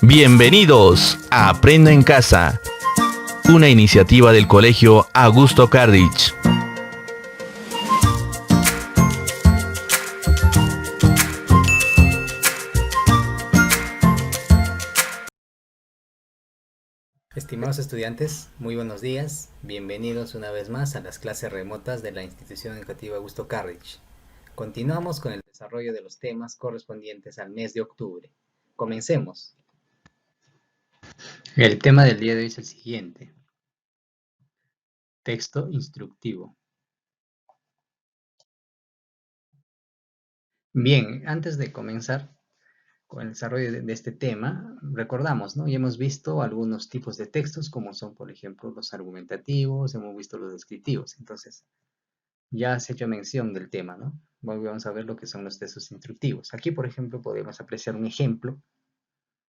Bienvenidos a Aprendo en Casa, una iniciativa del Colegio Augusto Carlich. Estimados estudiantes, muy buenos días. Bienvenidos una vez más a las clases remotas de la Institución Educativa Augusto Carlich. Continuamos con el desarrollo de los temas correspondientes al mes de octubre. Comencemos. El tema del día de hoy es el siguiente. Texto instructivo. Bien, antes de comenzar con el desarrollo de este tema, recordamos, ¿no? Ya hemos visto algunos tipos de textos, como son, por ejemplo, los argumentativos, hemos visto los descriptivos. Entonces, ya has hecho mención del tema, ¿no? Hoy vamos a ver lo que son los textos instructivos. Aquí, por ejemplo, podemos apreciar un ejemplo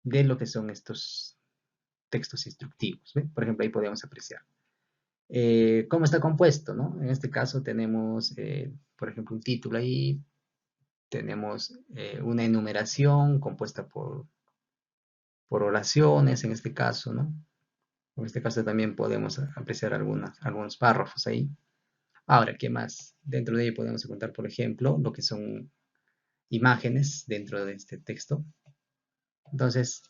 de lo que son estos textos instructivos. ¿Ve? Por ejemplo, ahí podemos apreciar cómo está compuesto, ¿no? En este caso tenemos, por ejemplo, un título ahí, tenemos una enumeración compuesta por oraciones, en este caso, ¿no? En este caso también podemos apreciar algunos párrafos ahí. Ahora, ¿qué más? Dentro de ello podemos encontrar, por ejemplo, lo que son imágenes dentro de este texto. Entonces,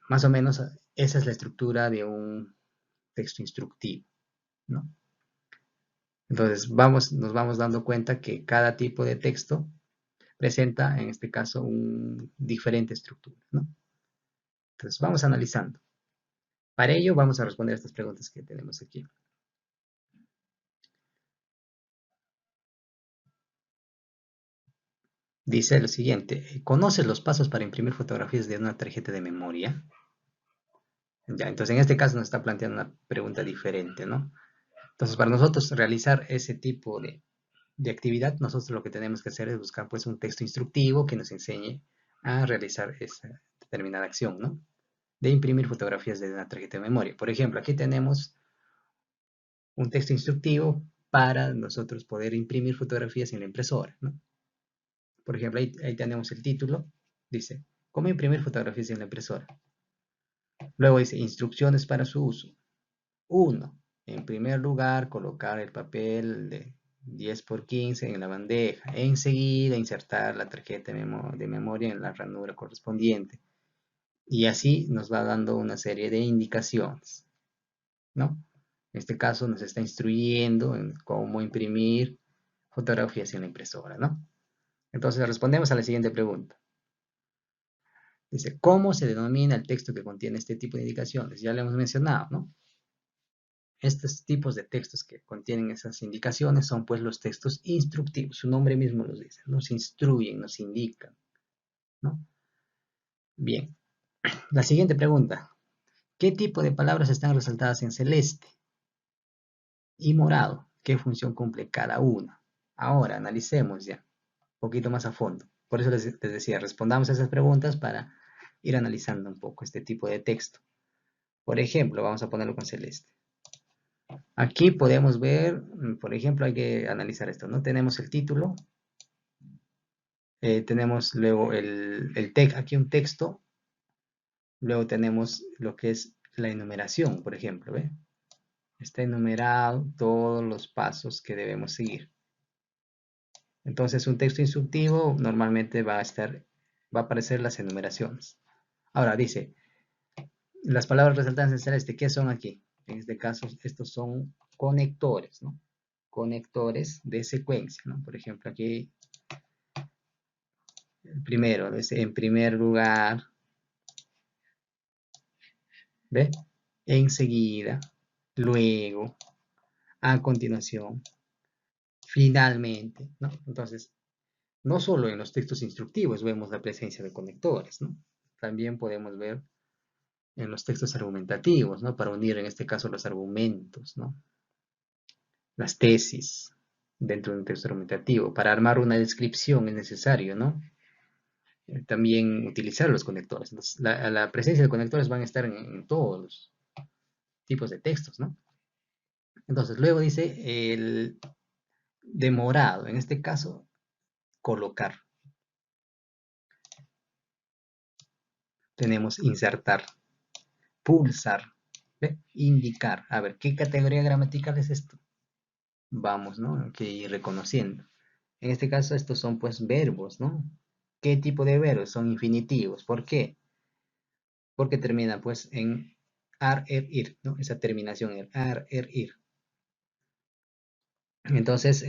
más o menos esa es la estructura de un texto instructivo, ¿no? Entonces, nos vamos dando cuenta que cada tipo de texto presenta, en este caso, diferente estructura, ¿no? Entonces, vamos analizando. Para ello, vamos a responder estas preguntas que tenemos aquí. Dice lo siguiente: ¿conoces los pasos para imprimir fotografías de una tarjeta de memoria? Ya, entonces en este caso nos está planteando una pregunta diferente, ¿no? Entonces, para nosotros realizar ese tipo de actividad, nosotros lo que tenemos que hacer es buscar pues un texto instructivo que nos enseñe a realizar esa determinada acción, ¿no? De imprimir fotografías de una tarjeta de memoria. Por ejemplo, aquí tenemos un texto instructivo para nosotros poder imprimir fotografías en la impresora, ¿no? Por ejemplo, ahí tenemos el título, dice, ¿cómo imprimir fotografías en la impresora? Luego dice, instrucciones para su uso. 1. En primer lugar, colocar el papel de 10 por 15 en la bandeja. Enseguida, insertar la tarjeta de memoria en la ranura correspondiente. Y así nos va dando una serie de indicaciones, ¿no? En este caso nos está instruyendo en cómo imprimir fotografías en la impresora, ¿no? Entonces respondemos a la siguiente pregunta. Dice, ¿cómo se denomina el texto que contiene este tipo de indicaciones? Ya lo hemos mencionado, ¿no? Estos tipos de textos que contienen esas indicaciones son pues los textos instructivos. Su nombre mismo los dice, nos instruyen, nos indican, ¿no? Bien, la siguiente pregunta. ¿Qué tipo de palabras están resaltadas en celeste y morado? ¿Qué función cumple cada una? Ahora analicemos ya un poquito más a fondo. Por eso les decía, respondamos a esas preguntas para ir analizando un poco este tipo de texto. Por ejemplo, vamos a ponerlo con celeste. Aquí podemos ver, por ejemplo, hay que analizar esto, ¿no? Tenemos el título, tenemos luego aquí un texto, luego tenemos lo que es la enumeración, por ejemplo, ¿ve? Está enumerado todos los pasos que debemos seguir. Entonces, un texto instructivo normalmente va a aparecer las enumeraciones. Ahora dice, las palabras resaltadas en celeste, ¿qué son aquí? En este caso, estos son conectores, ¿no? Conectores de secuencia, ¿no? Por ejemplo, aquí el primero, dice, en primer lugar, ¿ve? Enseguida, luego, a continuación, finalmente, ¿no? Entonces, no solo en los textos instructivos vemos la presencia de conectores, ¿no? También podemos ver en los textos argumentativos, ¿no? Para unir en este caso los argumentos, ¿no? Las tesis dentro de un texto argumentativo. Para armar una descripción es necesario, ¿no? También utilizar los conectores. Entonces, la presencia de conectores van a estar en todos los tipos de textos, ¿no? Entonces, luego dice el demorado, en este caso, colocar. tenemos insertar, pulsar, ¿ve? Indicar. A ver, ¿qué categoría gramatical es esto? Vamos, ¿no? Hay que ir reconociendo. En este caso, estos son pues verbos, ¿no? ¿Qué tipo de verbos? Son infinitivos. ¿Por qué? Porque termina pues en ar, er, ir, ¿no? Esa terminación, el ar, er, ir. Entonces,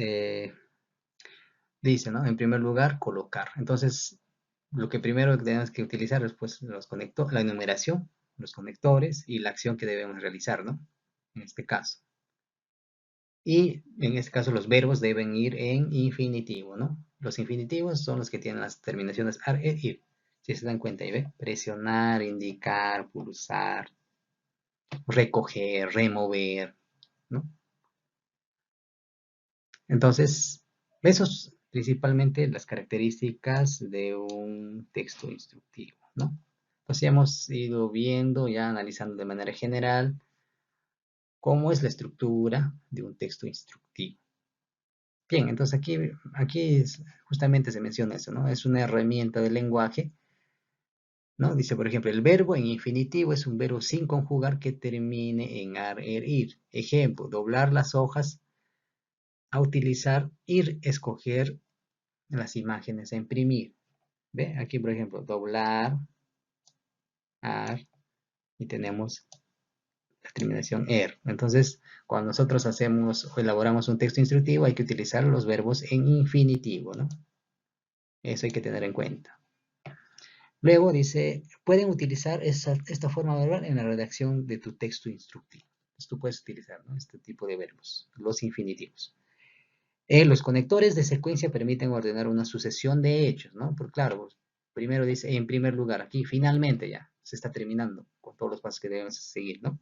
dice, ¿no? En primer lugar, colocar. Entonces, lo que primero tenemos que utilizar es pues los conectores, la enumeración, los conectores y la acción que debemos realizar, ¿no? En este caso. Y en este caso los verbos deben ir en infinitivo, ¿no? Los infinitivos son los que tienen las terminaciones ar, e, ir. Si se dan cuenta, ahí ve, presionar, indicar, pulsar, recoger, remover, ¿no? Entonces, esos principalmente las características de un texto instructivo, ¿no? Pues ya hemos ido viendo, ya analizando de manera general, cómo es la estructura de un texto instructivo. Bien, entonces aquí justamente se menciona eso, ¿no? Es una herramienta del lenguaje, ¿no? Dice, por ejemplo, el verbo en infinitivo es un verbo sin conjugar que termine en ar, er, ir. Ejemplo, doblar las hojas, a utilizar, ir, escoger las imágenes, a imprimir. ¿Ve? Aquí, por ejemplo, doblar, ar, y tenemos la terminación er. Entonces, cuando nosotros hacemos o elaboramos un texto instructivo, hay que utilizar los verbos en infinitivo, ¿no? Eso hay que tener en cuenta. Luego dice, pueden utilizar esta forma verbal en la redacción de tu texto instructivo. Entonces, tú puedes utilizar, ¿no? Este tipo de verbos, los infinitivos. Los conectores de secuencia permiten ordenar una sucesión de hechos, ¿no? Porque claro, pues, primero dice en primer lugar, aquí finalmente ya se está terminando con todos los pasos que debemos seguir, ¿no?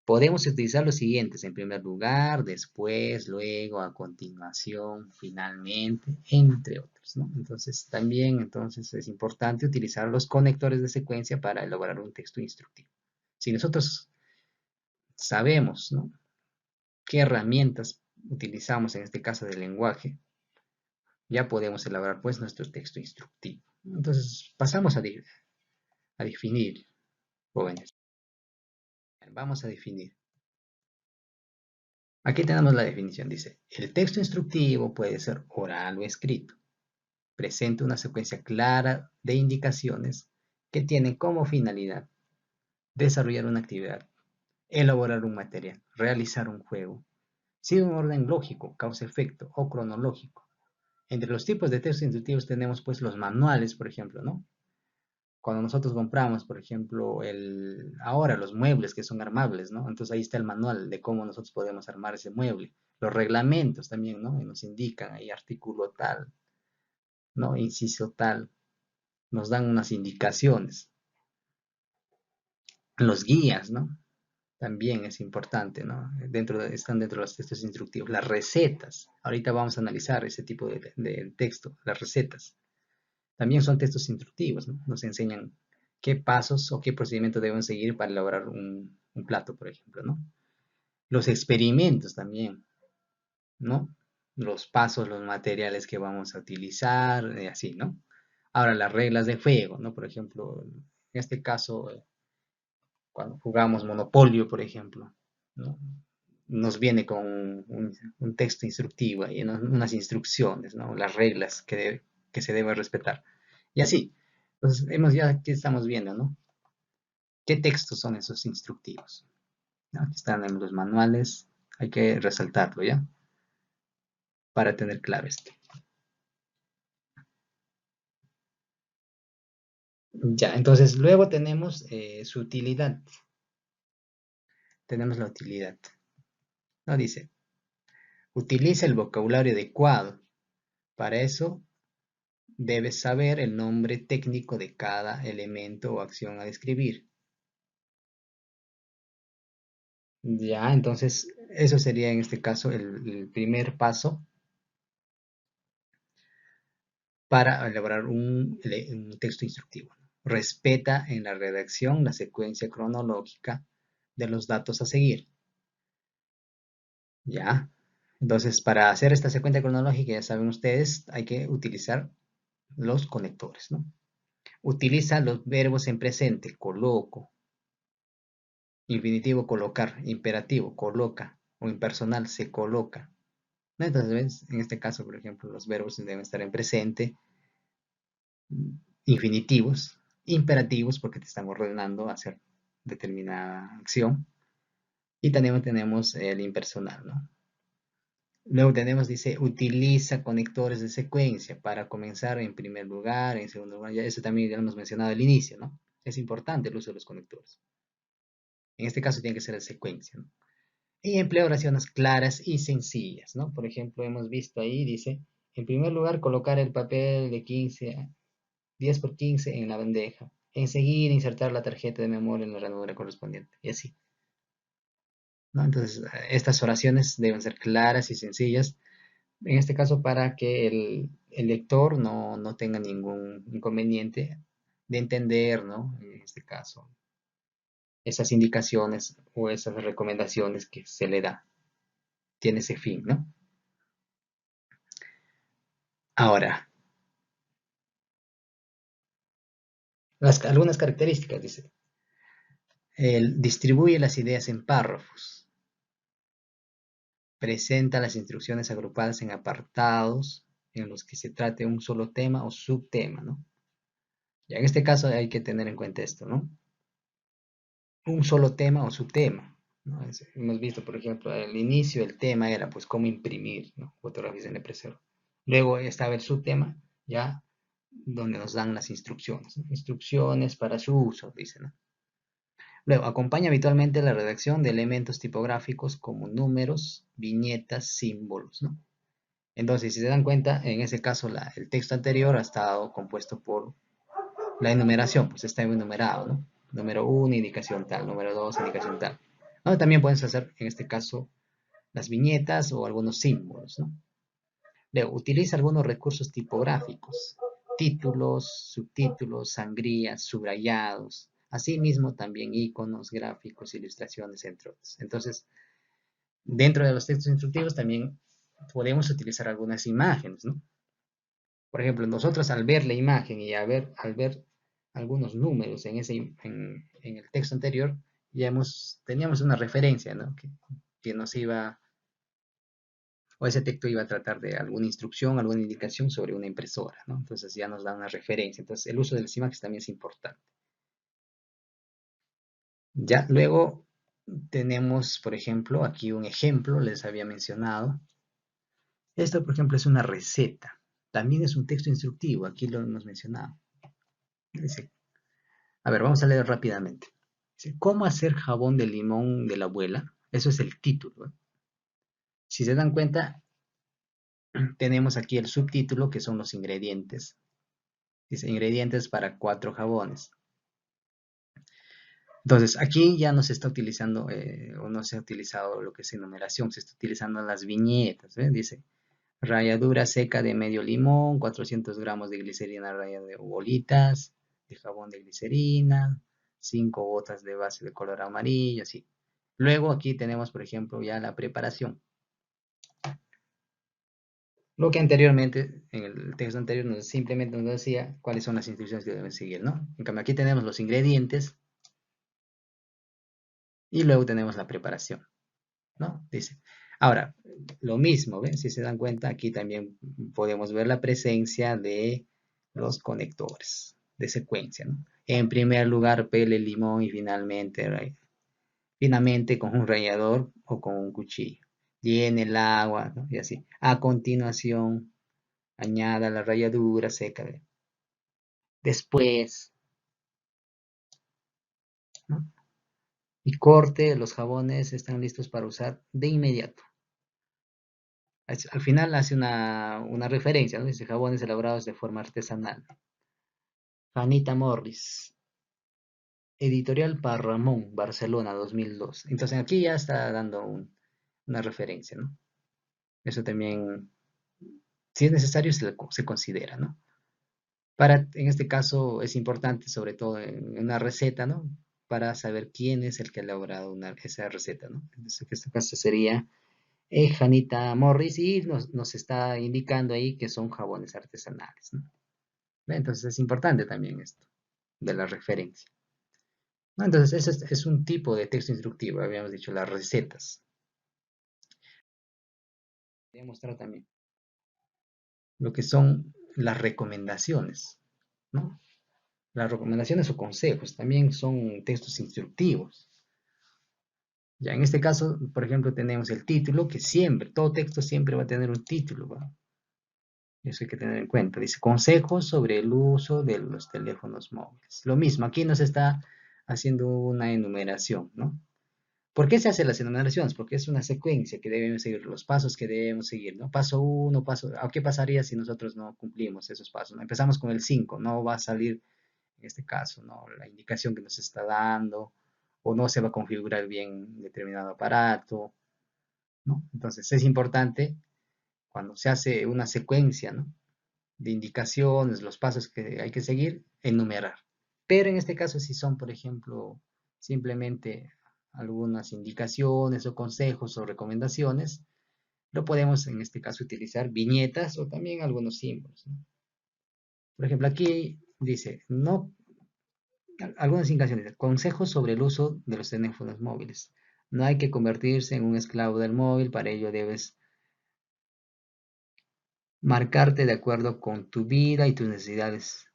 Podemos utilizar los siguientes, en primer lugar, después, luego, a continuación, finalmente, entre otros, ¿no? Entonces, también entonces, es importante utilizar los conectores de secuencia para elaborar un texto instructivo. Si nosotros sabemos, ¿no?, qué herramientas utilizamos en este caso del lenguaje, ya podemos elaborar pues nuestro texto instructivo. Entonces, pasamos a definir, jóvenes. Vamos a definir. Aquí tenemos la definición, dice, el texto instructivo puede ser oral o escrito. Presenta una secuencia clara de indicaciones que tienen como finalidad desarrollar una actividad, elaborar un material, realizar un juego, sigue un orden lógico, causa-efecto o cronológico. Entre los tipos de textos instructivos tenemos pues los manuales, por ejemplo, ¿no? Cuando nosotros compramos, por ejemplo, ahora los muebles que son armables, ¿no? Entonces ahí está el manual de cómo nosotros podemos armar ese mueble. Los reglamentos también, ¿no? Y nos indican ahí artículo tal, ¿no? Inciso tal. Nos dan unas indicaciones. Los guías, ¿no? También es importante, ¿no? Están dentro de los textos instructivos. Las recetas. Ahorita vamos a analizar ese tipo de texto, las recetas. También son textos instructivos, ¿no? Nos enseñan qué pasos o qué procedimiento deben seguir para elaborar un plato, por ejemplo, ¿no? Los experimentos también, ¿no? Los pasos, los materiales que vamos a utilizar, así, ¿no? Ahora, las reglas de juego, ¿no? Por ejemplo, en este caso, cuando jugamos Monopolio, por ejemplo, ¿no? Nos viene con un texto instructivo y unas instrucciones, ¿no? Las reglas que se deben respetar. Y así. Entonces, ya aquí estamos viendo, ¿no? ¿Qué textos son esos instructivos? ¿No? Aquí están en los manuales. Hay que resaltarlo, ¿ya? Para tener claro esto. Ya, entonces luego tenemos su utilidad. Tenemos la utilidad. No dice, utiliza el vocabulario adecuado. Para eso debes saber el nombre técnico de cada elemento o acción a describir. Ya, entonces eso sería en este caso el primer paso para elaborar un texto instructivo. Respeta en la redacción la secuencia cronológica de los datos a seguir. Ya, entonces para hacer esta secuencia cronológica, ya saben ustedes, hay que utilizar los conectores, ¿no? Utiliza los verbos en presente, coloco, infinitivo colocar, imperativo coloca, o impersonal se coloca. ¿No? Entonces, ¿ves? En este caso, por ejemplo, los verbos deben estar en presente, infinitivos, imperativos porque te están ordenando a hacer determinada acción. Y también tenemos el impersonal, ¿no? Luego tenemos, dice, utiliza conectores de secuencia para comenzar en primer lugar, en segundo lugar. Ya eso también ya lo hemos mencionado al inicio, ¿no? Es importante el uso de los conectores. En este caso tiene que ser de secuencia, ¿no? Y emplea oraciones claras y sencillas, ¿no? Por ejemplo, hemos visto ahí, dice, en primer lugar, colocar el papel de 10 por 15 en la bandeja. Enseguida, insertar la tarjeta de memoria en la ranura correspondiente. Y así, ¿no? Entonces, estas oraciones deben ser claras y sencillas, en este caso para que el lector no tenga ningún inconveniente de entender, ¿no? En este caso, esas indicaciones o esas recomendaciones que se le da. Tiene ese fin, ¿no? Ahora, algunas características, dice. Distribuye las ideas en párrafos. Presenta las instrucciones agrupadas en apartados en los que se trate un solo tema o subtema, ¿no? Ya en este caso hay que tener en cuenta esto, ¿no? Un solo tema o subtema, ¿no? Hemos visto, por ejemplo, al inicio el tema era pues cómo imprimir, ¿no? Fotografías en impresora. Luego estaba el subtema, ya donde nos dan las instrucciones, ¿no? Instrucciones para su uso, dice, ¿no? Luego, acompaña habitualmente la redacción de elementos tipográficos como números, viñetas, símbolos, ¿no? Entonces, si se dan cuenta, en ese caso el texto anterior ha estado compuesto por la enumeración, pues está enumerado, ¿no? Número 1, indicación tal, número 2, indicación tal. ¿No? También puedes hacer, en este caso, las viñetas o algunos símbolos, ¿no? Luego, utiliza algunos recursos tipográficos, títulos, subtítulos, sangrías, subrayados, asimismo también iconos, gráficos, ilustraciones, entre otros. Entonces, dentro de los textos instructivos también podemos utilizar algunas imágenes, ¿no? Por ejemplo, nosotros al ver la imagen y al ver algunos números en el texto anterior, ya teníamos una referencia, ¿no? Que nos iba, o ese texto iba a tratar de alguna instrucción, alguna indicación sobre una impresora, ¿no? Entonces ya nos da una referencia. Entonces el uso de las imágenes también es importante. Ya luego tenemos, por ejemplo, aquí un ejemplo, les había mencionado. Esto, por ejemplo, es una receta. También es un texto instructivo, aquí lo hemos mencionado. Dice, a ver, vamos a leer rápidamente. Dice, ¿cómo hacer jabón de limón de la abuela? Eso es el título, ¿eh? Si se dan cuenta, tenemos aquí el subtítulo, que son los ingredientes. Dice, ingredientes para 4 jabones. Entonces, aquí ya no se está utilizando, o no se ha utilizado lo que es enumeración, se está utilizando las viñetas, ¿ves? Dice, ralladura seca de medio limón, 400 gramos de glicerina rallada de bolitas, de jabón de glicerina, 5 gotas de base de color amarillo, así. Luego aquí tenemos, por ejemplo, ya la preparación. Lo que anteriormente, en el texto anterior, simplemente nos decía cuáles son las instrucciones que deben seguir, ¿no? En cambio, aquí tenemos los ingredientes y luego tenemos la preparación, ¿no? Dice. Ahora, lo mismo, ¿ven? Si se dan cuenta, aquí también podemos ver la presencia de los conectores de secuencia, ¿no? En primer lugar, pele el limón y finamente con un rallador o con un cuchillo. Llene el agua, ¿no? Y así. A continuación, añada la ralladura seca. Después, ¿no? Y corte, los jabones están listos para usar de inmediato. Al final hace una referencia, ¿no? Dice jabones elaborados de forma artesanal. Fanita Morris, Editorial Parramón, Barcelona, 2002. Entonces aquí ya está dando una referencia, ¿no? Eso también, si es necesario, se considera, ¿no? En este caso es importante, sobre todo en una receta, ¿no? Para saber quién es el que ha elaborado esa receta, ¿no? Entonces, en este caso sería Janita Morris y nos está indicando ahí que son jabones artesanales, ¿no? ¿Ve? Entonces es importante también esto de la referencia, ¿no? Entonces ese es un tipo de texto instructivo, habíamos dicho las recetas. Voy a mostrar también lo que son las recomendaciones, ¿no? Las recomendaciones o consejos también son textos instructivos. Ya en este caso, por ejemplo, tenemos el título, que siempre, todo texto siempre va a tener un título, ¿va? Eso hay que tener en cuenta. Dice, consejos sobre el uso de los teléfonos móviles. Lo mismo, aquí nos está haciendo una enumeración, ¿no? ¿Por qué se hacen las enumeraciones? Porque es una secuencia que debemos seguir, los pasos que debemos seguir, ¿no? Paso uno, paso... ¿Qué pasaría si nosotros no cumplimos esos pasos? ¿No? Empezamos con el 5, no va a salir, en este caso, ¿no? La indicación que nos está dando, o no se va a configurar bien determinado aparato, ¿no? Entonces es importante cuando se hace una secuencia, ¿no? De indicaciones, los pasos que hay que seguir, enumerar. Pero en este caso, si son, por ejemplo, simplemente algunas indicaciones o consejos o recomendaciones, lo podemos en este caso utilizar viñetas o también algunos símbolos, ¿no? Por ejemplo, aquí dice, no, algunas indicaciones, consejos sobre el uso de los teléfonos móviles. No hay que convertirse en un esclavo del móvil, para ello debes marcarte de acuerdo con tu vida y tus necesidades,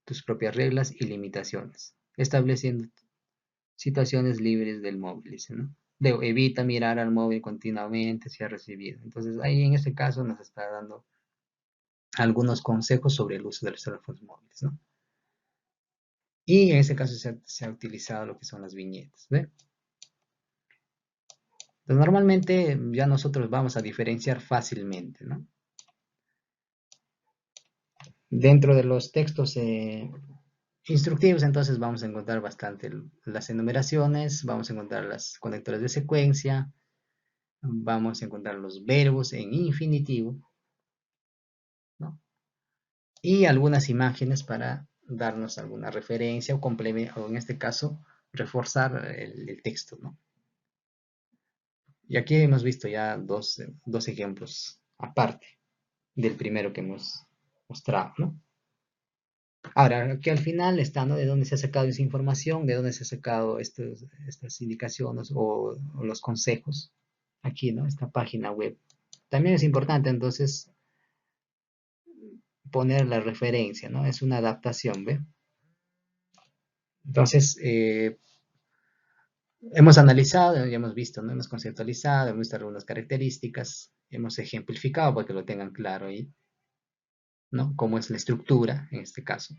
tus propias reglas y limitaciones, estableciendo situaciones libres del móvil, dice, ¿no? Evita mirar al móvil continuamente si ha recibido. Entonces, ahí en este caso nos está dando algunos consejos sobre el uso de los teléfonos móviles, ¿no? Y en este caso se ha utilizado lo que son las viñetas, ¿ve? Entonces, normalmente ya nosotros vamos a diferenciar fácilmente, ¿no? Dentro de los textos instructivos, entonces vamos a encontrar bastante las enumeraciones, vamos a encontrar las conectores de secuencia, vamos a encontrar los verbos en infinitivo, ¿no? Y algunas imágenes para darnos alguna referencia o complemento, o en este caso, reforzar el texto, ¿no? Y aquí hemos visto ya dos ejemplos aparte del primero que hemos mostrado, ¿no? Ahora, aquí al final está, ¿no? De dónde se ha sacado esa información, de dónde se ha sacado estas indicaciones o los consejos. Aquí, ¿no? Esta página web. También es importante, entonces, poner la referencia, ¿no? Es una adaptación, ¿ve? Entonces, hemos analizado, ya hemos visto, ¿no? Hemos conceptualizado, hemos visto algunas características, hemos ejemplificado para que lo tengan claro ahí, ¿no? Cómo es la estructura en este caso.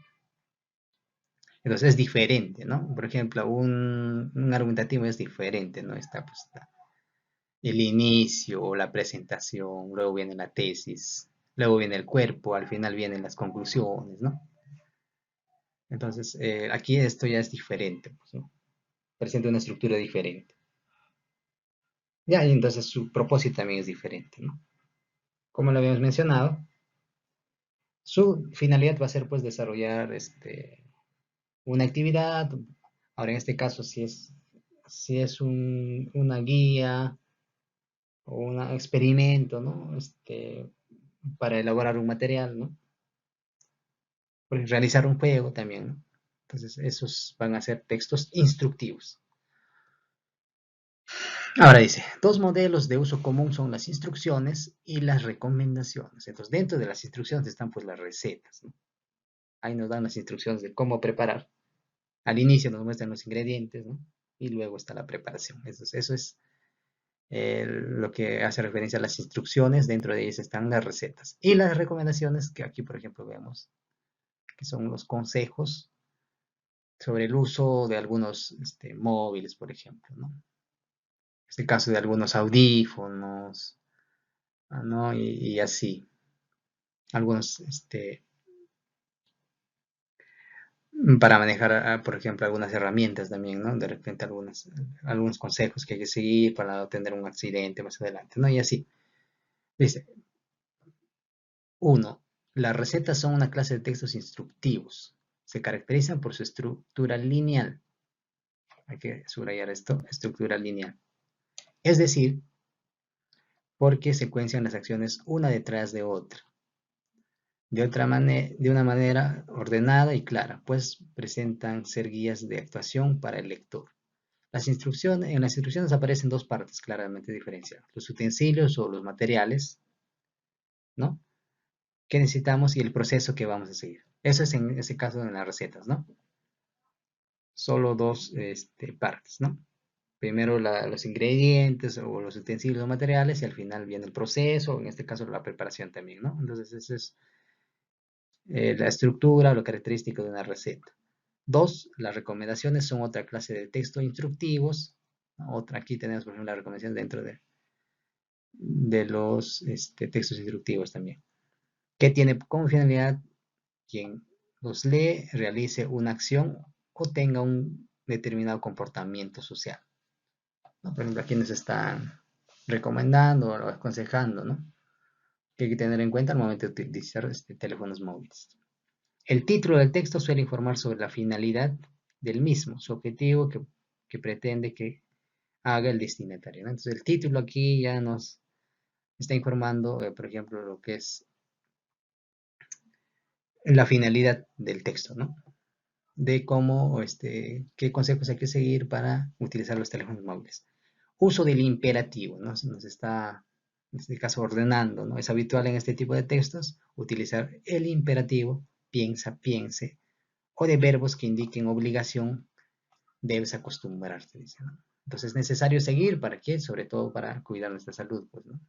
Entonces es diferente, ¿no? Por ejemplo, un argumentativo es diferente, ¿no? Está pues el inicio o la presentación, luego viene la tesis, luego viene el cuerpo, al final vienen las conclusiones, ¿no? Entonces, aquí esto ya es diferente, pues, ¿no? Presenta una estructura diferente. Ya, y entonces su propósito también es diferente, ¿no? Como lo habíamos mencionado, su finalidad va a ser pues desarrollar una actividad. Ahora en este caso si es una guía o un experimento, ¿no? Para elaborar un material, ¿no? Por realizar un juego también, ¿no? Entonces esos van a ser textos instructivos. Ahora dice, dos modelos de uso común son las instrucciones y las recomendaciones. Entonces dentro de las instrucciones están pues las recetas, ¿no? Ahí nos dan las instrucciones de cómo preparar. Al inicio nos muestran los ingredientes, ¿no? Y luego está la preparación. Eso es lo que hace referencia a las instrucciones. Dentro de ellas están las recetas. Y las recomendaciones, que aquí, por ejemplo, vemos, que son los consejos sobre el uso de algunos móviles, por ejemplo, ¿no? En este caso de algunos audífonos, ¿no? Y así. Algunos, para manejar, por ejemplo, algunas herramientas también, ¿no? De repente algunos consejos que hay que seguir para no tener un accidente más adelante, ¿no? Y así. Dice, uno, las recetas son una clase de textos instructivos. Se caracterizan por su estructura lineal. Hay que subrayar esto, estructura lineal. Es decir, porque secuencian las acciones una detrás de otra. de una manera ordenada y clara, pues presentan ser guías de actuación para el lector. En las instrucciones aparecen dos partes claramente diferenciadas, los utensilios o los materiales, ¿no? Que necesitamos y el proceso que vamos a seguir. Eso es en ese caso en las recetas, ¿no? Solo dos partes, ¿no? Primero los ingredientes o los utensilios o materiales y al final viene el proceso, en este caso la preparación también, ¿no? Entonces, esa es la estructura o lo característico de una receta. Dos, las recomendaciones son otra clase de textos instructivos. Otra, aquí tenemos, por ejemplo, la recomendación dentro de los textos instructivos también, que tiene como finalidad quien los lee realice una acción o tenga un determinado comportamiento social, ¿no? Por ejemplo, a quienes están recomendando o aconsejando, ¿no? Que hay que tener en cuenta al momento de utilizar teléfonos móviles. El título del texto suele informar sobre la finalidad del mismo, su objetivo que pretende que haga el destinatario, ¿no? Entonces el título aquí ya nos está informando, por ejemplo, lo que es la finalidad del texto, ¿no? De cómo, qué consejos hay que seguir para utilizar los teléfonos móviles. Uso del imperativo, ¿no? Nos está, en este caso, ordenando, ¿no? Es habitual en este tipo de textos utilizar el imperativo, piensa, piense, o de verbos que indiquen obligación, debes acostumbrarte, dice, ¿no? Entonces es necesario seguir, ¿para qué? Sobre todo para cuidar nuestra salud, pues, ¿no?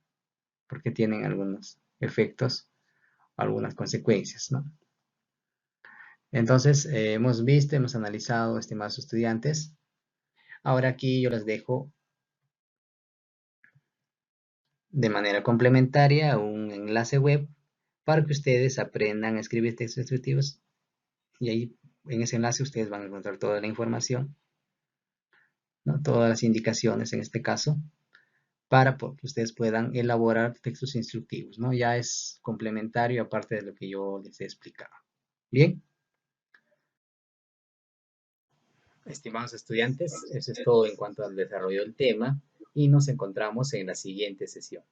Porque tienen algunos efectos, algunas consecuencias, ¿no? Entonces, hemos visto, hemos analizado, estimados estudiantes. Ahora aquí yo les dejo de manera complementaria un enlace web para que ustedes aprendan a escribir textos descriptivos y ahí en ese enlace ustedes van a encontrar toda la información, ¿no? Todas las indicaciones en este caso para que ustedes puedan elaborar textos instructivos, ¿no? Ya es complementario aparte de lo que yo les he explicado. Bien, estimados estudiantes, eso es todo en cuanto al desarrollo del tema y nos encontramos en la siguiente sesión.